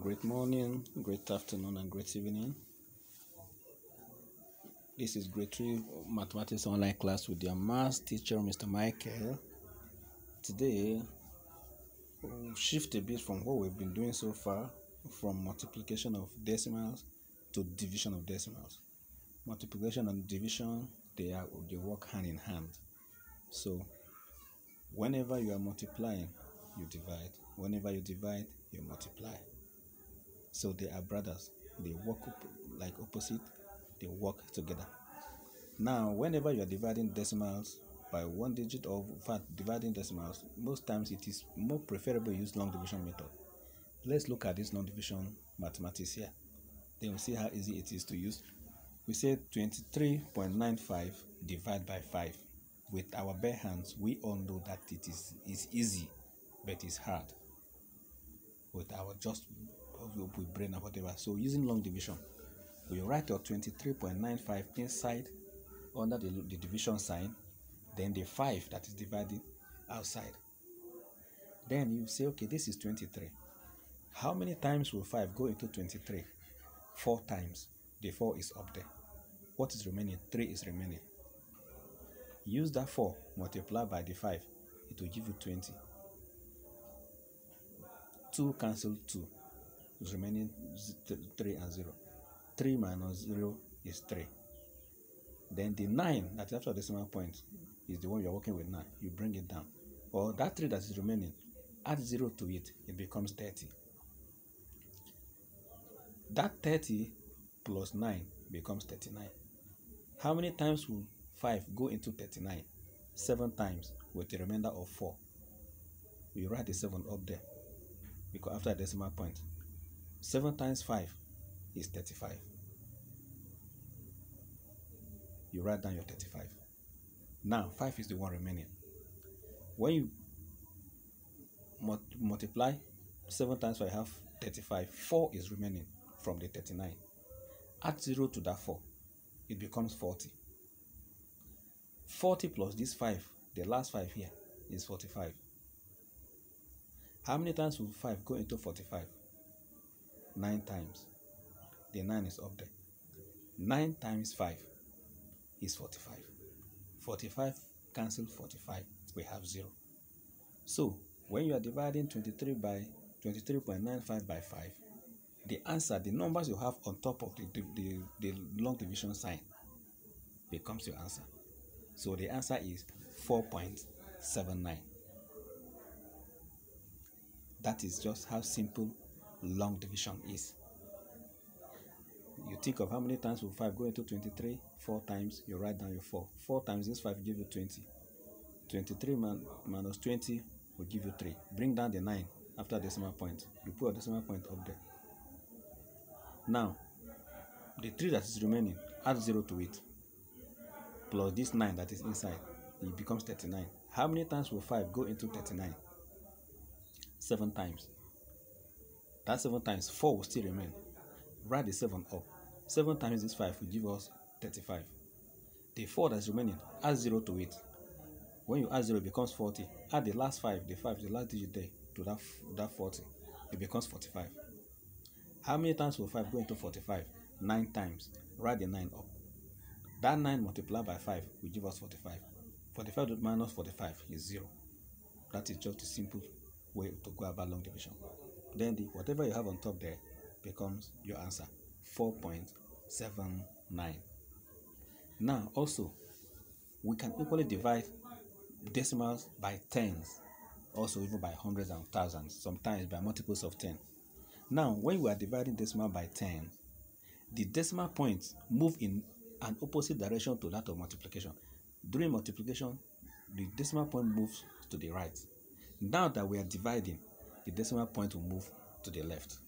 Great morning, great afternoon, and great evening. This is grade 3 mathematics online class with your math teacher, Mr. Michael. Today, we'll shift a bit from what we've been doing so far, from multiplication of decimals to division of decimals. Multiplication and division, they work hand in hand. So, whenever you are multiplying, you divide. Whenever you divide, you multiply. So they are brothers. They work like opposite. They work together. Now, whenever you are dividing decimals by one digit, or in fact dividing decimals, most times it is more preferable to use long division method. Let's look at this long division mathematics here. Then we'll see how easy it is to use. We say 23.95 divided by 5. With our bare hands, we all know that it is easy, but it's hard. With our with brain or whatever. So using long division, we write your 23.95 inside under the division sign, then the 5 that is divided outside. Then you say, okay, this is 23. How many times will 5 go into 23? 4 times. The 4 is up there. What is remaining? 3 is remaining. Use that 4, multiply by the 5. It will give you 20. 2 cancel 2. Is remaining 3 and 0. 3 minus 0 is 3. Then the 9 that is after decimal point is the one you are working with now. You bring it down. Or that 3 that is remaining, add 0 to it, it becomes 30. That 30 plus 9 becomes 39. How many times will 5 go into 39? 7 times with a remainder of 4. You write the 7 up there because after a decimal point. 7 times 5 is 35. You write down your 35. Now 5 is the one remaining. When you multiply 7 times 5, have 35. 4 is remaining from the 39. Add 0 to that 4. It becomes 40. 40 plus this 5, the last 5 here, is 45. How many times will 5 go into 45? 9 times. The 9 is up there. 9 times 5 is 45. 45 cancel 45. We have 0. So, when you are dividing 23.95 by 5, the answer, the numbers you have on top of the long division sign becomes your answer. So, the answer is 4.79. That is just how simple long division is. You think of how many times will 5 go into 23? 4 times. You write down your 4. 4 times this 5 give you 20. 23 minus 20 will give you 3. Bring down the 9 after decimal point. You put a decimal point up there. Now, the 3 that is remaining, add 0 to it. Plus this 9 that is inside. It becomes 39. How many times will 5 go into 39? 7 times. That 7 times 4 will still remain. Write the 7 up. 7 times this 5 will give us 35. The 4 that's remaining, add 0 to it. When you add 0, it becomes 40. Add the last 5, the last digit there, to that 40. It becomes 45. How many times will 5 go into 45? 9 times. Write the 9 up. That 9 multiplied by 5 will give us 45. 45 minus 45 is 0. That is just a simple way to go about long division. Then whatever you have on top there becomes your answer, 4.79. Now also, we can equally divide decimals by tens, also even by hundreds and thousands, sometimes by multiples of 10. Now, when we are dividing decimal by 10, the decimal points move in an opposite direction to that of multiplication. During multiplication, the decimal point moves to the right. Now that we are dividing, the decimal point will move to the left.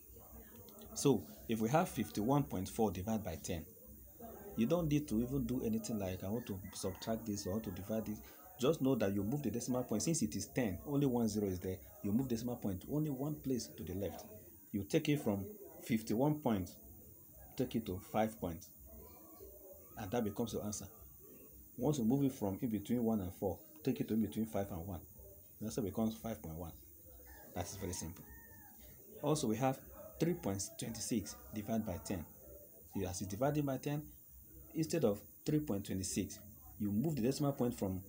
So, if we have 51.4 divided by 10, you don't need to even do anything like I want to subtract this or I want to divide this. Just know that you move the decimal point. Since it is 10, only 1 0 is there. You move decimal point only one place to the left. You take it from 51 points, take it to 5 points. And that becomes your answer. Once you move it from in between 1 and 4, take it to in between 5 and 1. The answer becomes 5.1. That is very simple. Also, we have 3.26 divided by 10. As you divide it by 10, instead of 3.26, you move the decimal point from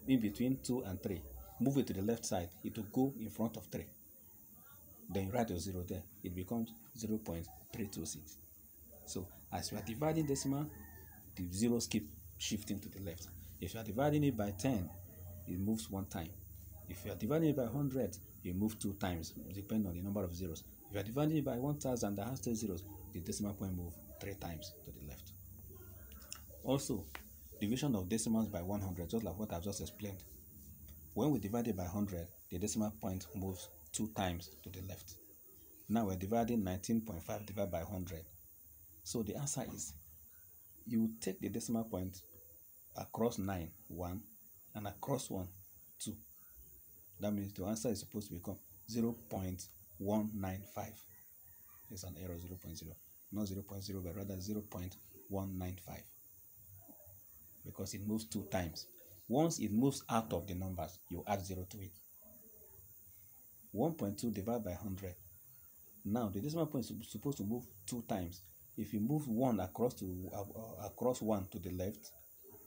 in between 2 and 3. Move it to the left side. It will go in front of 3. Then you write your 0 there. It becomes 0.326. So as you are dividing decimal, the zeros keep shifting to the left. If you are dividing it by 10, it moves 1 time. If you are dividing it by 100, you move 2 times, depending on the number of zeros. If you are dividing it by 1000 that has 3 zeros, the decimal point moves 3 times to the left. Also, division of decimals by 100, just like what I've just explained. When we divide it by 100, the decimal point moves 2 times to the left. Now we're dividing 19.5 divided by 100. So the answer is, you take the decimal point across 9, 1, and across 1, 2. That means the answer is supposed to become 0.195. It's an error, 0.0. Not 0.0, but rather 0.195. Because it moves 2 times. Once it moves out of the numbers, you add 0 to it. 1.2 divided by 100. Now the decimal point is supposed to move 2 times. If you move 1 across 1 to the left,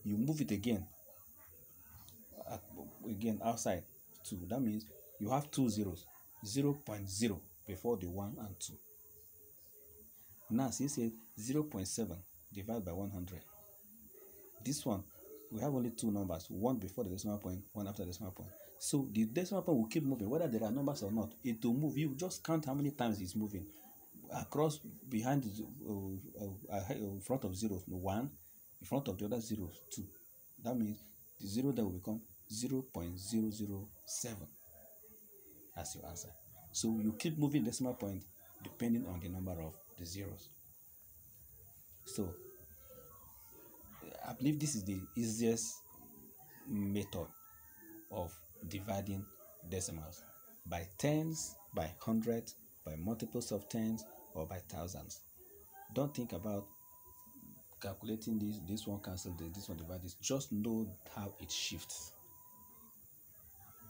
you move it again outside 2. That means you have 2 zeros, 0.0 before the 1 and 2. Now see, say 0.7 divided by 100. This one, we have only 2 numbers, 1 before the decimal point, 1 after the decimal point. So the decimal point will keep moving, whether there are numbers or not. It will move. You just count how many times it's moving. Across, behind, in front of zeros, 1, in front of the other zeros, 2. That means the 0 there will become 0.007 as your answer. So you keep moving decimal point depending on the number of the zeros. So I believe this is the easiest method of dividing decimals, by tens, by hundreds, by multiples of tens, or by thousands. Don't think about calculating this one cancel this one divide this. Just know how it shifts.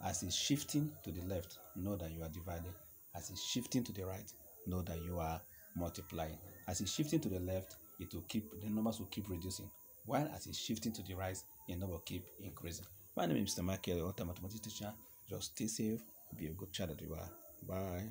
As it's shifting to the left, know that you are dividing. As it's shifting to the right, know that you are multiplying. As it's shifting to the left, the numbers will keep reducing. While as it's shifting to the right, the number will keep increasing. My name is Mr. Michael, your mathematics teacher. Just stay safe, be a good child that you are. Bye.